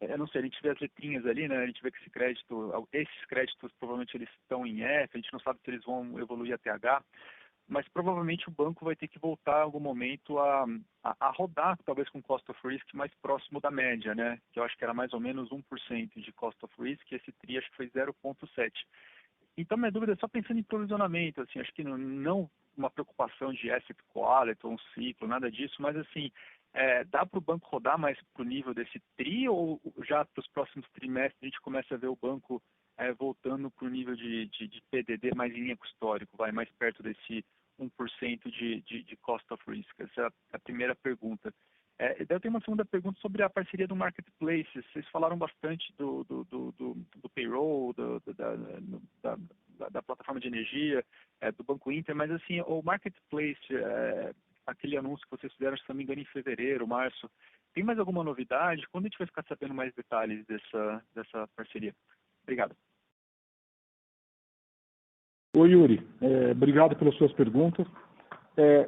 F: eu não sei, a gente vê as letrinhas ali, né? A gente vê que esses créditos provavelmente eles estão em F, a gente não sabe se eles vão evoluir até H, mas provavelmente o banco vai ter que voltar em algum momento a rodar, talvez com cost of risk mais próximo da média, né? Que eu acho que era mais ou menos 1% de cost of risk, e esse TRI acho que foi 0,7%. Então, minha dúvida é só pensando em provisionamento, assim, acho que não uma preocupação de asset quality ou um ciclo, nada disso, mas assim, dá para o banco rodar mais para o nível desse TRI, ou já para os próximos trimestres a gente começa a ver o banco voltando para o nível de PDD mais em linha com o histórico, vai mais perto desse 1% de cost of risk? Essa é a primeira pergunta. Eu tenho uma segunda pergunta sobre a parceria do Marketplace. Vocês falaram bastante do payroll, da plataforma de energia, do Banco Inter, mas assim, o Marketplace, aquele anúncio que vocês fizeram, se não me engano, em fevereiro, março, tem mais alguma novidade? Quando a gente vai ficar sabendo mais detalhes dessa parceria? Obrigado.
B: Oi, Yuri. Obrigado pelas suas perguntas.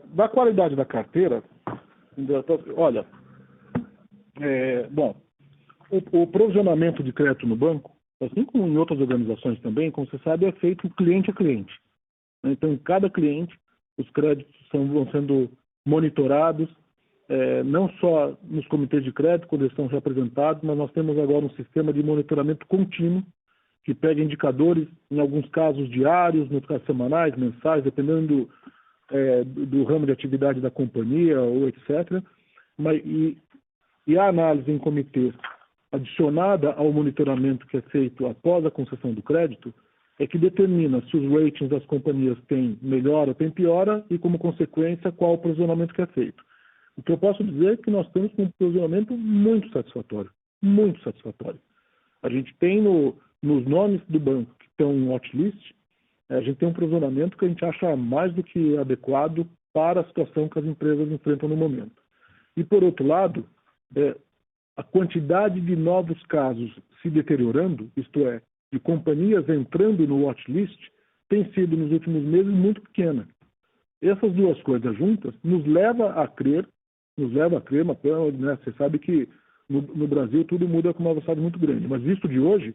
B: Da qualidade da carteira, olha, bom, o provisionamento de crédito no banco, assim como em outras organizações também, como você sabe, é feito cliente a cliente. Então, em cada cliente, os créditos vão sendo monitorados, não só nos comitês de crédito, quando eles são representados, mas nós temos agora um sistema de monitoramento contínuo, que pega indicadores, em alguns casos diários, nos casos semanais, mensais, dependendo do ramo de atividade da companhia ou etc. E a análise em comitês, adicionada ao monitoramento que é feito após a concessão do crédito, é que determina se os ratings das companhias têm melhora, têm piora e, como consequência, qual o provisionamento que é feito. O que eu posso dizer é que nós temos um provisionamento muito satisfatório, muito satisfatório. A gente tem nos nomes do banco que estão em watchlist, a gente tem um provisionamento que a gente acha mais do que adequado para a situação que as empresas enfrentam no momento. E, por outro lado, a quantidade de novos casos se deteriorando, isto é, de companhias entrando no watchlist, tem sido nos últimos meses muito pequena. Essas duas coisas juntas nos leva a crer, mas né, você sabe que no Brasil tudo muda com uma velocidade muito grande, mas visto de hoje,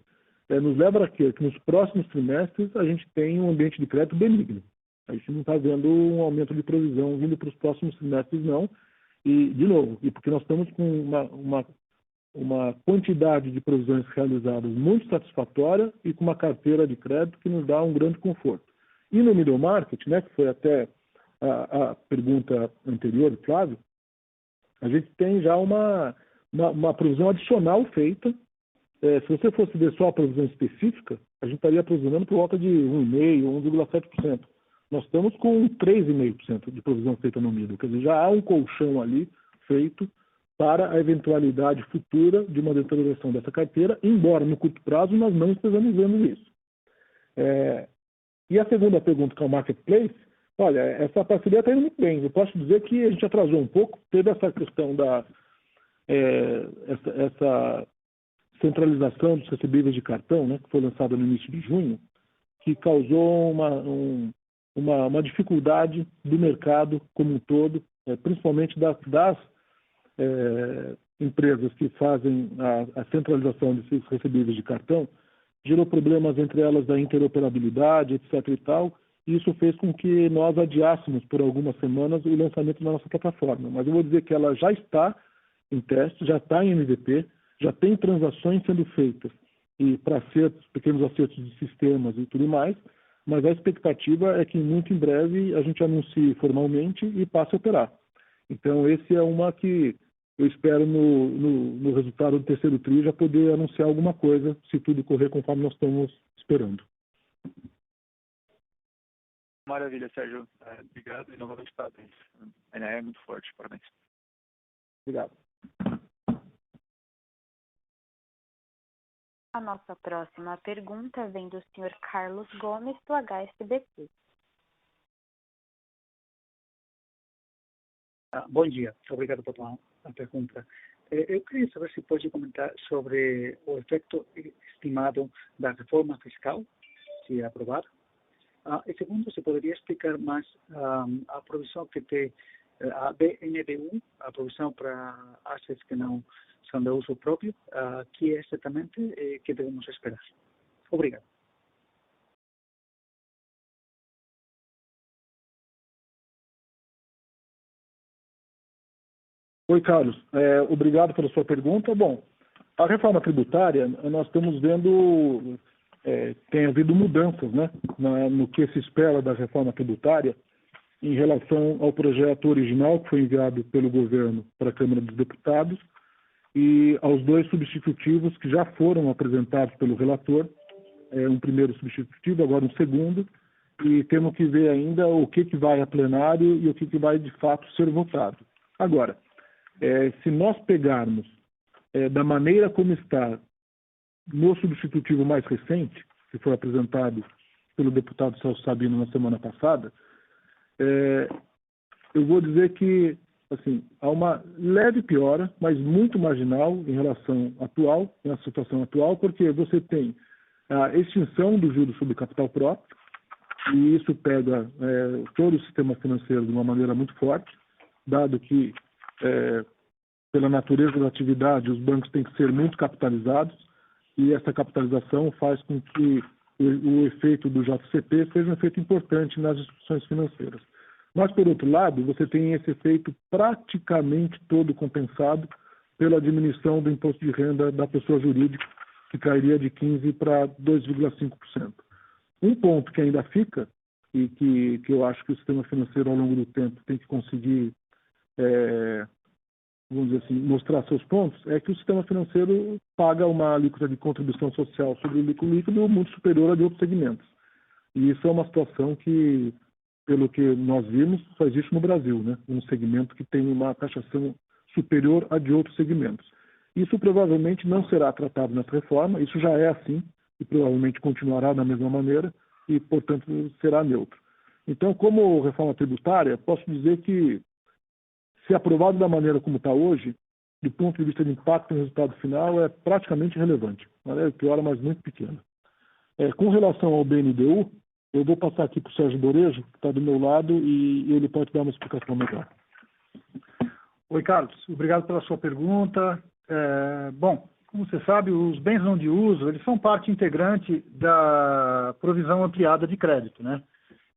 B: nos leva a crer que nos próximos trimestres a gente tem um ambiente de crédito benigno. A gente não está vendo um aumento de provisão vindo para os próximos trimestres, não. E, de novo, porque nós estamos com uma quantidade de provisões realizadas muito satisfatória e com uma carteira de crédito que nos dá um grande conforto. E no middle market, né, que foi até a pergunta anterior, Flávio, a gente tem já uma provisão adicional feita. Se você fosse ver só a provisão específica, a gente estaria provisionando por volta de 1,5%, 1,7%. Nós estamos com 3,5% de provisão feita no middle. Quer dizer, já há um colchão ali feito para a eventualidade futura de uma deterioração dessa carteira, embora no curto prazo nós não estejamos vendo isso. E a segunda pergunta, que é o marketplace, olha, essa parceria está indo muito bem. Eu posso dizer que a gente atrasou um pouco, teve essa questão essa centralização dos recebíveis de cartão, né, que foi lançada no início de junho, que causou uma dificuldade do mercado como um todo, principalmente das empresas que fazem a centralização desses recebíveis de cartão, gerou problemas entre elas da interoperabilidade, etc. e tal, e isso fez com que nós adiássemos por algumas semanas o lançamento da nossa plataforma. Mas eu vou dizer que ela já está em teste, já está em MVP, já tem transações sendo feitas e para acertos, pequenos acertos de sistemas e tudo mais, mas a expectativa é que muito em breve a gente anuncie formalmente e passe a operar. Então, esse é uma que eu espero no resultado do terceiro TRI já poder anunciar alguma coisa, se tudo correr conforme nós estamos esperando.
F: Maravilha, Sérgio. Obrigado e novamente parabéns. A NAE é muito forte, parabéns.
B: Obrigado.
A: A nossa próxima pergunta vem do Sr. Carlos Gomes, do HSBC.
G: Bom dia, obrigado por a pergunta. Eu queria saber se pode comentar sobre o efeito estimado da reforma fiscal, se aprovada. E segundo, se poderia explicar mais a provisão que tem a BNDU, a provisão para assets que não são de uso próprio, que é exatamente que devemos esperar. Obrigado.
B: Oi, Carlos. Obrigado pela sua pergunta. Bom, a reforma tributária, nós estamos vendo, tem havido mudanças, né, no que se espera da reforma tributária em relação ao projeto original que foi enviado pelo governo para a Câmara dos Deputados e aos dois substitutivos que já foram apresentados pelo relator, um primeiro substitutivo, agora um segundo, e temos que ver ainda o que vai a plenário e o que vai de fato ser votado. Agora, se nós pegarmos da maneira como está no substitutivo mais recente, que foi apresentado pelo deputado Celso Sabino na semana passada, eu vou dizer que assim, há uma leve piora, mas muito marginal em relação atual, na situação atual, porque você tem a extinção do juros sobre capital próprio, e isso pega todo o sistema financeiro de uma maneira muito forte, dado que pela natureza da atividade, os bancos têm que ser muito capitalizados e essa capitalização faz com que o efeito do JCP seja um efeito importante nas instituições financeiras. Mas, por outro lado, você tem esse efeito praticamente todo compensado pela diminuição do imposto de renda da pessoa jurídica, que cairia de 15% para 2,5%. Um ponto que ainda fica, e que eu acho que o sistema financeiro, ao longo do tempo, tem que conseguir vamos dizer assim, mostrar seus pontos, é que o sistema financeiro paga uma alíquota de contribuição social sobre o lucro líquido muito superior a de outros segmentos. E isso é uma situação que, pelo que nós vimos, só existe no Brasil, né? Um segmento que tem uma taxação superior a de outros segmentos. Isso provavelmente não será tratado nessa reforma, isso já é assim, e provavelmente continuará da mesma maneira, e, portanto, será neutro. Então, como reforma tributária, posso dizer que, se aprovado da maneira como está hoje, do ponto de vista de impacto no resultado final, é praticamente irrelevante. É pior, mas muito pequena. Com relação ao BNDU, eu vou passar aqui para o Sérgio Borejo, que está do meu lado, e ele pode dar uma explicação melhor.
G: Oi, Carlos. Obrigado pela sua pergunta. Bom, como você sabe, os bens não de uso, eles são parte integrante da provisão ampliada de crédito, né?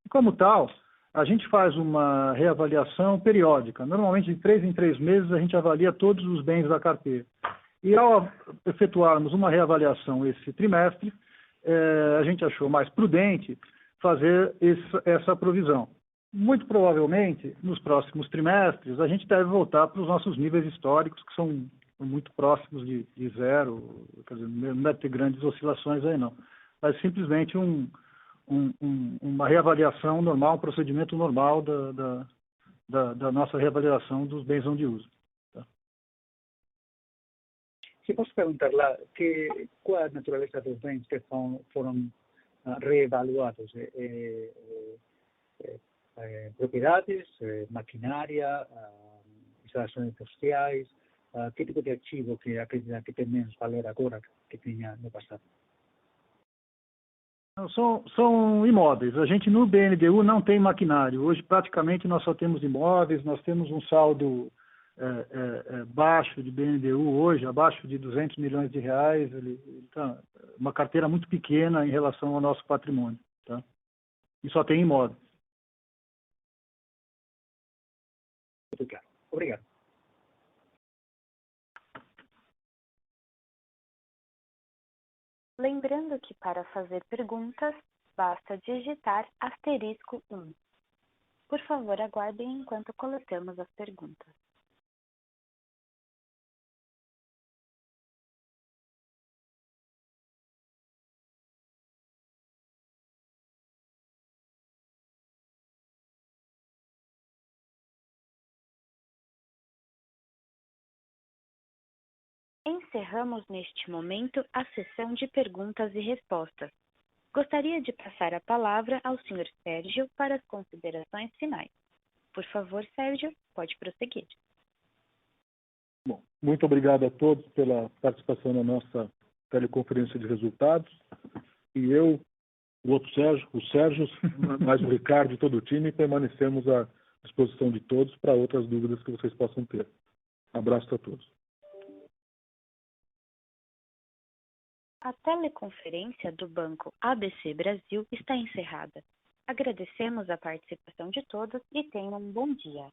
G: E como tal, a gente faz uma reavaliação periódica. Normalmente, de 3 em 3 meses, a gente avalia todos os bens da carteira. E ao efetuarmos uma reavaliação esse trimestre, a gente achou mais prudente fazer essa provisão. Muito provavelmente, nos próximos trimestres, a gente deve voltar para os nossos níveis históricos, que são muito próximos de zero, quer dizer, não deve ter grandes oscilações aí não. Mas simplesmente uma reavaliação normal, um procedimento normal da nossa reavaliação dos bens de uso. Tá?
H: Se posso perguntar lá, qual é a natureza dos bens que foram reevaluados? Propriedades, maquinária, instalações industriais, que tipo de ativo que acredita que tem menos valor agora que tinha no passado?
G: São imóveis. A gente no BNDU não tem maquinário. Hoje praticamente nós só temos imóveis, nós temos um saldo baixo de BNDU hoje, abaixo de 200 milhões de reais. Ele tá uma carteira muito pequena em relação ao nosso patrimônio. Tá? E só tem imóveis.
H: Muito claro. Obrigado.
A: Lembrando que para fazer perguntas, basta digitar *1. Por favor, aguardem enquanto coletamos as perguntas. Encerramos neste momento a sessão de perguntas e respostas. Gostaria de passar a palavra ao Sr. Sérgio para as considerações finais. Por favor, Sérgio, pode prosseguir.
B: Bom, muito obrigado a todos pela participação na nossa teleconferência de resultados. E eu, o outro Sérgio, o Sérgio, mais o Ricardo e todo o time, permanecemos à disposição de todos para outras dúvidas que vocês possam ter. Abraço a todos.
A: A teleconferência do Banco ABC Brasil está encerrada. Agradecemos a participação de todos e tenham um bom dia.